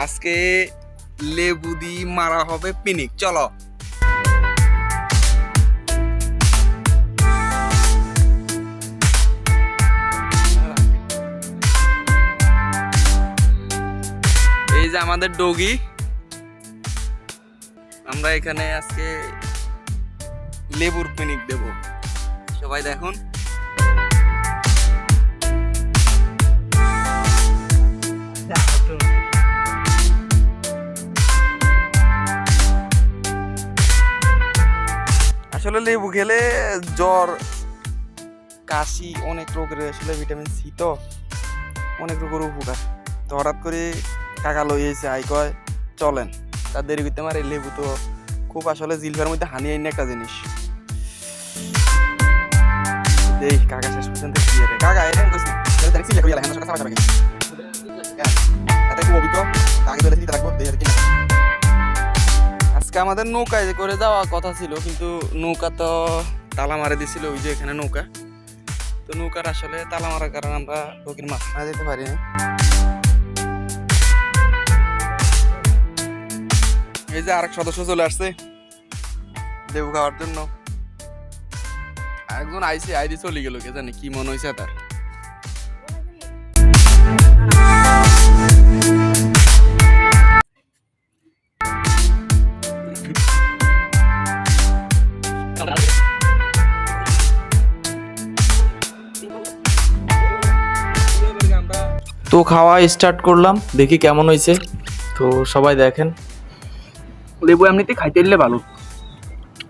আজকে লেবু দিয়ে মারা হবে পিনিক। চলো এই যে আমাদের ডগি, আমরা এখানে আজকে লেবুর পিনিক দেব। সবাই দেখুন, আসলে লেবু খেলে জ্বর কাশি অনেক রোগের আসলে ভিটামিন সি তো অনেক রোগের উপকার। তো হঠাৎ করে কাকা লইয়েছে আই কয় চলেন, তার দেরি করতে মারে। লেবু তো খুব আসলে জিলফার মধ্যে হানি আইন একটা জিনিস। দেখ কাকা শেষ পর্যন্ত কি রে কাকা এরকম কইছি তাহলে সিলে কইলা হেন সকা সারা গেছে এটা কি অভিজ্ঞ আগে ধরে দিতে রাখবো দেখ কি। আজকে আমাদের নৌকায় করে যাওয়া কথা ছিল, কিন্তু নৌকা তো তালা মারে দিছিল। ওই যে এখানে নৌকা, তো নৌকার আসলে তালা মারার কারণে আমরা নদীর মাছ না যেতে পারি না। এই যে আরেক সদস্য চলে আসছে লেবু খাওয়ার জন্য। একজন আইসি আইডি চলে গেল, কে জানে কি মনে হয়েছে তার। তো খাওয়া স্টার্ট করলাম, দেখি কেমন হয়েছে। তো সবাই দেখেন, লেবু এমনিতে খাইতে দিলে ভালো,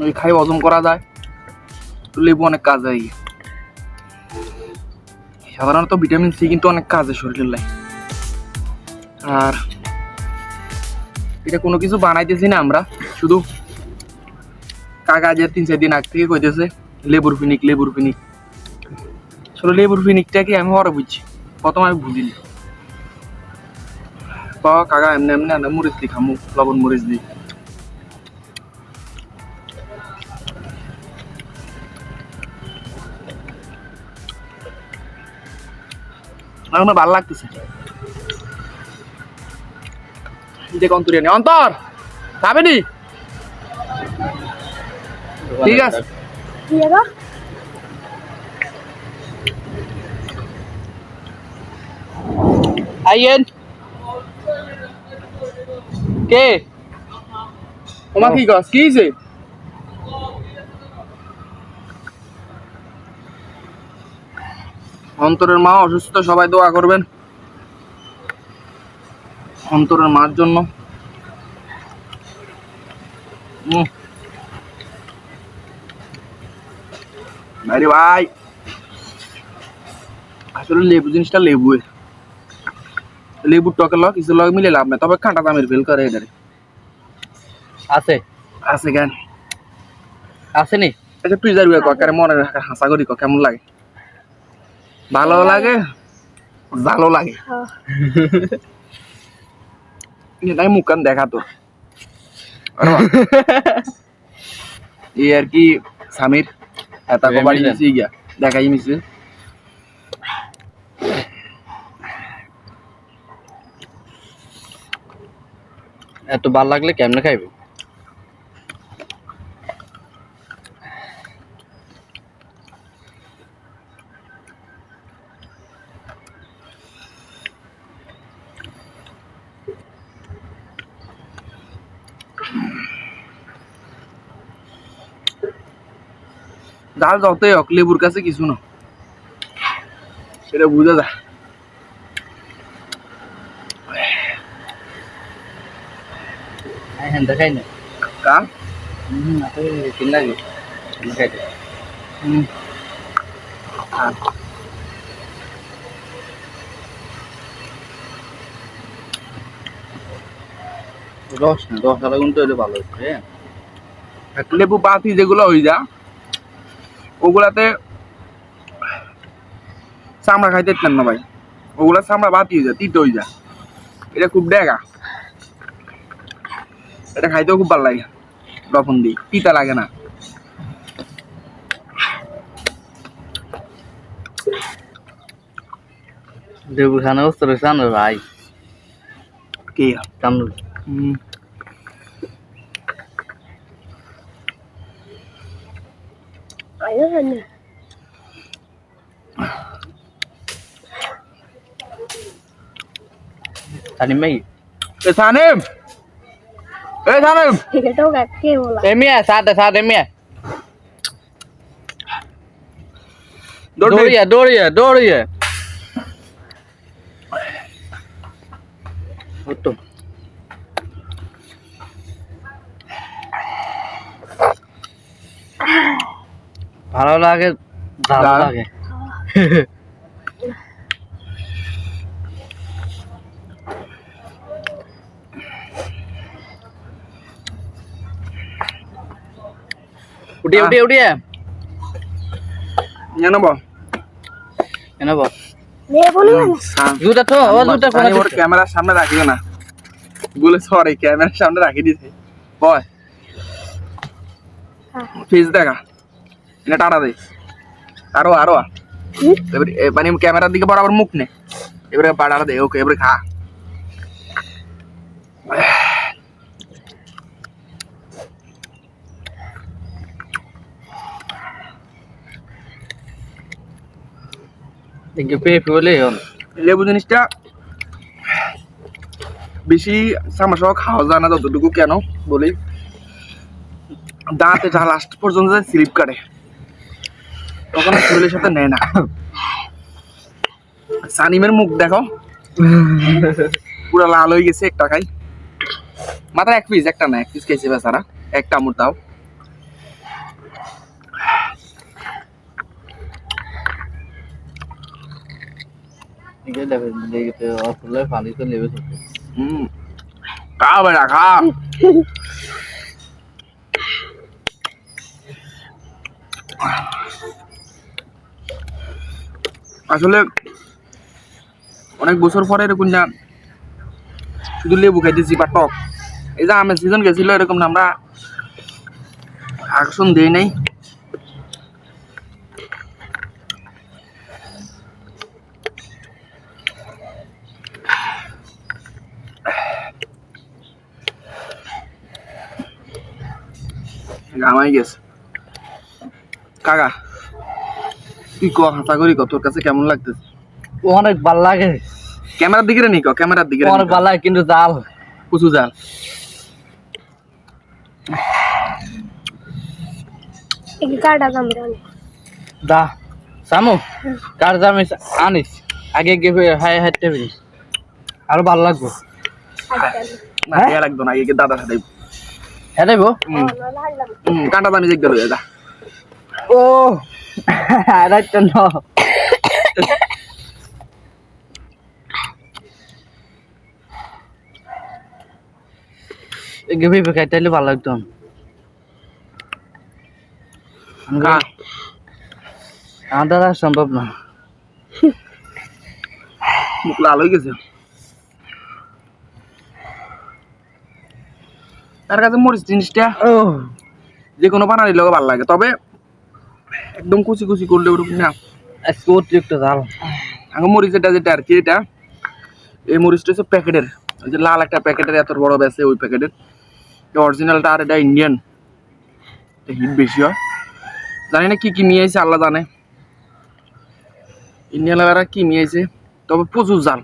ওই খাই হজম করা যায়। তো লেবু অনেক কাজ হয়, সাধারণত ভিটামিন সি কিন্তু অনেক কাজে শরীরের লাগে। আর এটা কোনো কিছু বানাইতেছি না আমরা, শুধু কাগজের 3-4 দিন আগ থেকে কইতেছে লেবুর ফিনিক লেবুর ফিনিক। আসলে লেবুর ফিনিকটাকে আমি ওরা বুঝছি, প্রথম আমি বুঝিনি। কাকা এমনি এমনি আনা মরিচ দিই খামু, লবণ মরিচ দিই। আমার ভালো লাগতেছে। দেখ অন্তরিয়া নি অন্তর খাবে নি, ঠিক আছে আইয়েন। কে তোমার কি কস কি হইছে? অন্তরের মা অসুস্থ, সবাই দোয়া করবেন অন্তরের মার জন্য। ভাই রে ভাই, আসলে লেবু জিনিসটা লেবু, লেবুর টকের লগ কিছু লগ মিলে লাভ নাই, তবে কাঁটা দামের ফেল করে এটারে। আছে আছে কেন আছে নি? আচ্ছা তুই যাবি কারে মনে হাসা করি কেমন লাগে? ভালো লাগে ভালো লাগে এটাই মুখান দেখা তো এই আর কি। সামির এত বাড়ি গেছি গিয়া দেখাই মিছে। এত ভাল লাগলে কেমনে খাইবে? ডাল যতই হোক লেবুর কাছে কিছু না, সেটা বুঝা যায়। হ্যাঁ দেখাই না কার তিন লাগে খাইতে। রস না 10 গুণ তো হলে ভালো হচ্ছে। লেবু পাতি যেগুলো হয়ে যা ওগুলাতে চামড়া খাইতে চান না ভাই, ওগুলা চামড়া বাতি হয়ে যায়, তিতে হয়ে যায়। এটা খুব ডেগা, এটা খাইতেও খুব ভালো লাগে, লবণ দিই তিতা লাগে না। লেবু খানা বুঝতে পারছেন ভাই, কি Kamrul ayo sana Sanim mai Sanim Sanim itu kaki bola Emia saat Emia Dori Doria Betul ভালো লাগে ভালো ঝাল। লাগে উঠিয়ে জানো বল এনে বল dia boleh জুতা তো ও জুতা কোন ওর ক্যামেরার সামনে রাখিও না বলে সরি ক্যামেরার সামনে রাখি দিয়েছে বয় ফেস দেখা এটা টাটা দে আরো এবারে মানে ক্যামেরার দিকে বরাবর মুখ নে এবারে পাড়া দে ওকে এবারে খা দেখে পেয়ে ফেলে লেবু জিনিসটা বেশি সামাসহ খাওয়া যায় না যতটুকু কেন বলি দাঁতে যা লাস্ট পর্যন্ত স্লিপ কাটে তখন শরীরের সাথে নেয় না সানিমের মুখ দেখো পুরো লাল হয়ে গেছে একটা খাই মাত্র এক পিস একটা না এক পিস খেয়েছে বেচারা একটা আমুর তাও পানি তো নেবে খা বেড়া খা আসলে অনেক বছর পরে এরকম না শুধু লেবু খাইতেছি বা টক এই যে আমের সিজন গেছিল এরকম না আমরা আকর্ষণ দেই নাই গামাই গেছে কাকা তুই ক হাসা করি ক তোর কাছে কেমন লাগতেছে অনেক ভালো লাগে ক্যামেরার দিকে নি ক ক্যামেরার দিকে অনেক ভালো লাগে কিন্তু জাল কুচু জাল ini kada kamera দা সামু কার জামে আনিস আগে গিয়ে হাই হাইতে বিস আর ভালো লাগবে না ইয়া লাগতো না একে দাদা সাথে হ্যাঁ দেবো কাঁটা দামি দেখতে লইয়া দা ও রাইট ন গেবি খাইতে ভালো লাগতো আমার দ্বারা সম্ভব না মুখ লাল হয়ে গেছে তার কাছে মরিচ জিনিসটা ও যে কোনো বানানি লোক ভালো লাগে তবে একদম কুচি কুচি করলে ওরকম না আজকে অতিরিক্ত জাল আগে মরিচ যেটা আর কি এটা এই মরিচটা হচ্ছে প্যাকেটের ওই যে লাল একটা প্যাকেটের এত বড় বেছে ওই প্যাকেটের অরিজিনালটা আর এটা ইন্ডিয়ান হিট বেশি হয় জানি না কি মিয়াইছে আল্লাহ জানে ইন্ডিয়ান লাগারা কি মিয়াইছে তবে প্রচুর জাল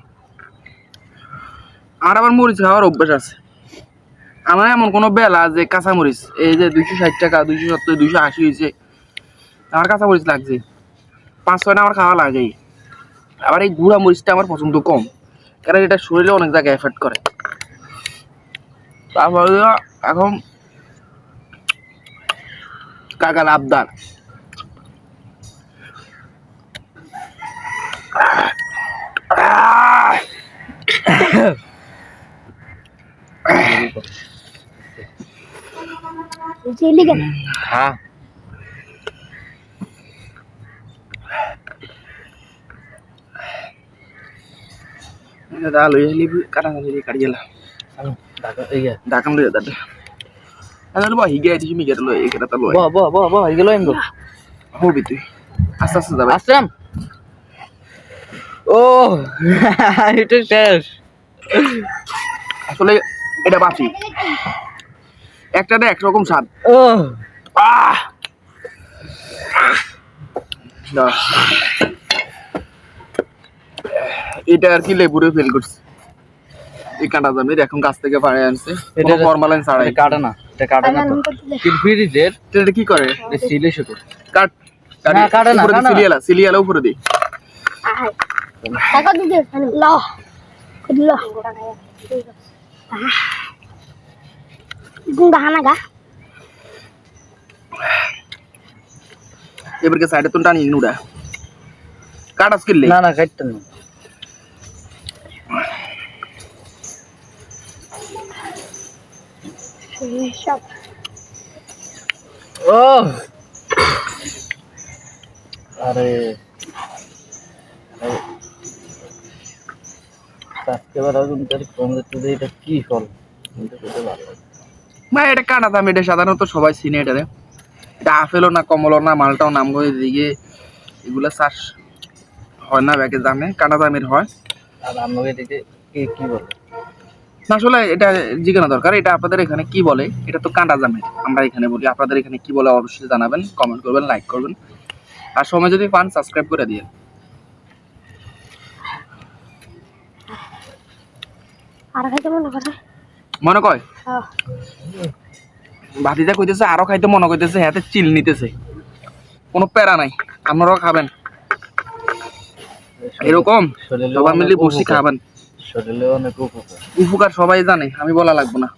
আর আবার মরিচ খাওয়ার অভ্যাস আছে আমার এমন কোনো বেলা যে কাঁচা মরিচ এই যে 260 টাকা 270 280 হয়েছে আমার কাঁচা মরিচ লাগছে 5-6টা আমার খাওয়া লাগেই আবার এই গুঁড়া মরিচটা আমার পছন্দ কম কারণ এটা শরীরে অনেক জায়গায় এফেক্ট করে তারপরে এখন কাকার আবদার Sini kan? হ্যাঁ दा लई लिबि काटा लिबि काटिला दाकाम लई दादे अरे बा हिगे आइछि मी गेट लई एकटा त लई ব এগুলো এমন होबि तुई আস্তে আস্তে যাবে আসলাম ও এটা শেষ আসলে এটা বাঁচি একটাতে একরকম স্বাদ ও আহ না, এটা আর কি লেবুরে ফেল করছে এই কাঁটা জামের এখন গাছ থেকে পাড়ে আনছে এটা ফরমালিন ছাড়াই এটা কাটে না তো কিন্তু ফ্রিজের এটা কি করে সিলে শুধু কাট না, কাটে না, উপরে কাটে না। সিলিয়ালা উপরে দি আয় টাকা দিতে ল ল গুঙ্গা হানাগা এবারে সাইডে তো টানি নুডা কাটাস কিনলে না কাটতে না সব ও আরে আজকে বার আগুন তারিখ কম যেতে এটা কি ফল এটা খেতে ভালো লাগে। ভাই এটা কাটা দাম এটা সাধারণত সবাই চিনে এটারে এটা আপেলও না কমলও না মালটাও নাম করে দিকে এগুলা চাষ হয় না ব্যাগে দামে কাটা দামের হয় আর আমাকে এদিকে কি বলে না আসলে এটা জিজ্ঞাসা দরকার এটা আপনাদের এখানে কি বলে এটা তো কাঁটা জামের আমরা এখানে বলি আপনাদের এখানে কি বলে অবশ্যই জানাবেন কমেন্ট করবেন লাইক করবেন আর সময় যদি পান সাবস্ক্রাইব করে দিয়ে আর খাইতে মনে করে মনে কয় হ্যাঁ ভাতিজা কইতেছে আরো খাইতে মনে কইতেছে হাতে চিল নিতেছে কোনো প্যারা নাই আপনারাও খাবেন এরকম শরীরে সবাই মিলে বসে উপকার। খাবেন শরীরে অনেক উপকার উপকার সবাই জানে আমি বলা লাগবো না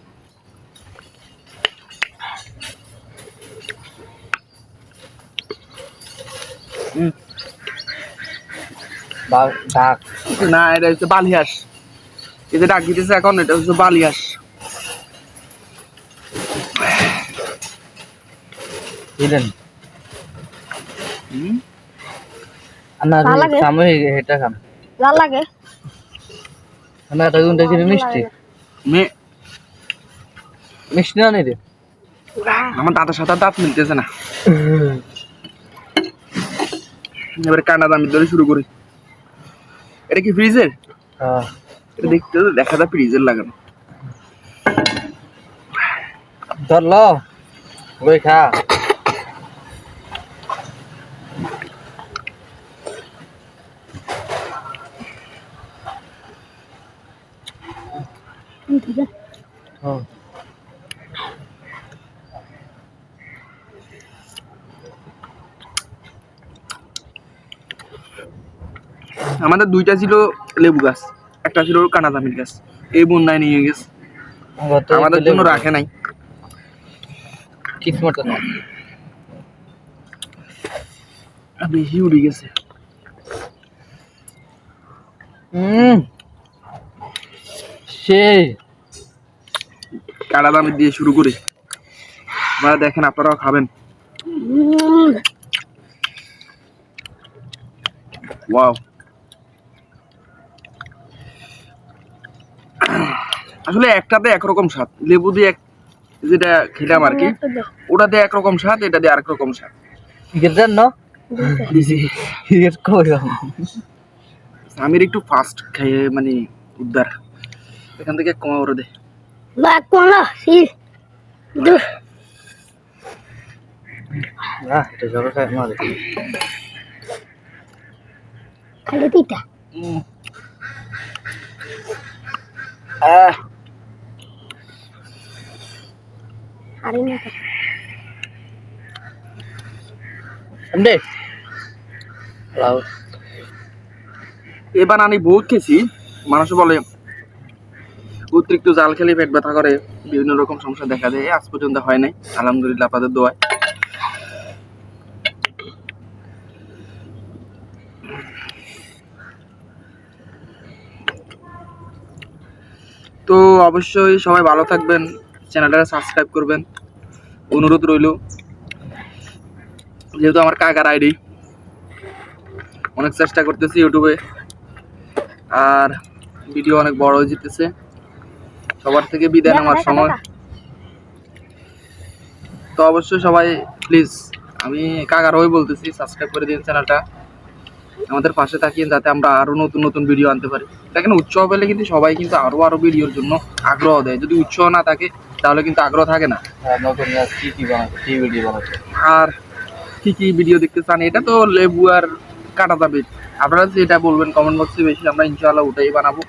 ডাক না এটা হচ্ছে বালিহাঁস এই যে ডাক দিতেছে এখন এটা হচ্ছে বালিহাঁস দিলেন হুম? না ভালো লাগে। সাময়িক এটা খান লাল লাগে না এটা কিন্তু দেখি মিষ্টি মিষ্টি না রে আমার দাঁতের সাথে দাঁত মিলতেছে না এবারে কান্না দামি ধরে শুরু করি এটা কি ফ্রিজের হ্যাঁ এটা দেখতে দেখা যায় ফ্রিজের লাগানো ধরলো ওই খা হুম আমাদের দুইটা ছিল লেবু গাছ একটা ছিল কানা জামির গাছ এই বন্যায় নিয়ে গেছে আমাদের জন্য রাখে নাই কিসমত না বেশি উড়ে গেছে সেই কাটা দামের দিয়ে শুরু করে আপনারা দেখেন আপনারাও খাবেন ওয়াও আসলে একটাতে একরকম স্বাদ লেবু দিয়ে যেটা খেলাম আর কি ওটাতে একরকম স্বাদ এটা দিয়ে আরেক রকম স্বাদ গেছেন না এর কই আমির একটু ফাস্ট খেয়ে মানে উদ্ধার এখান থেকে কমা করে দে বাক কোনা সি দু না এটা জল খাই মারে খালি তিতা আরে না এমডে লাউ এবার আমি বহুত খেয়েছি মানুষ বলে অতিরিক্ত জাল খেলে পেট ব্যথা করে বিভিন্ন রকম সমস্যা দেখা দেয় আজ পর্যন্ত হয় নাই আলহামদুলিল্লাহ আপনাদের দোয়ায় তো অবশ্যই সবাই ভালো থাকবেন চ্যানেলটা সাবস্ক্রাইব করবেন অনুরোধ রইল যেহেতু আমার কাকার আইডি অনেক চেষ্টা করতেছি ইউটিউবে আর ভিডিও অনেক বড় হয়ে যেতেছে সবার থেকে বিদায় নেওয়ার সময় তো অবশ্যই সবাই প্লিজ আমি কাকার হয়ে বলতেছি সাবস্ক্রাইব করে দিন চ্যানেলটা আমাদের পাশে থাকিয়ে যাতে আমরা আরো নতুন নতুন ভিডিও আনতে পারি। দেখেন উৎসাহ পেলে কিন্তু সবাই কিন্তু আরো ভিডিওর জন্য আগ্রহ দেয়। যদি উৎসাহ না থাকে তাহলে কিন্তু আগ্রহ থাকে না। নতুন কি বানাচ্ছে, কি ভিডিও বানাচ্ছে। আর কি ভিডিও দেখতে চান, এটা তো লেবু আর কাটা যাবে, আপনারা যেটা বলবেন কমেন্ট বক্সে বেশি আমরা ইনশাআল্লাহ ওটাই বানাবো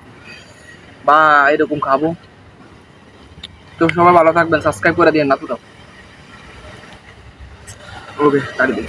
বা এরকম খাবো। তো সবাই ভালো থাকবেন, সাবস্ক্রাইব করে দিন না তো। ওকে, কাটি দিন।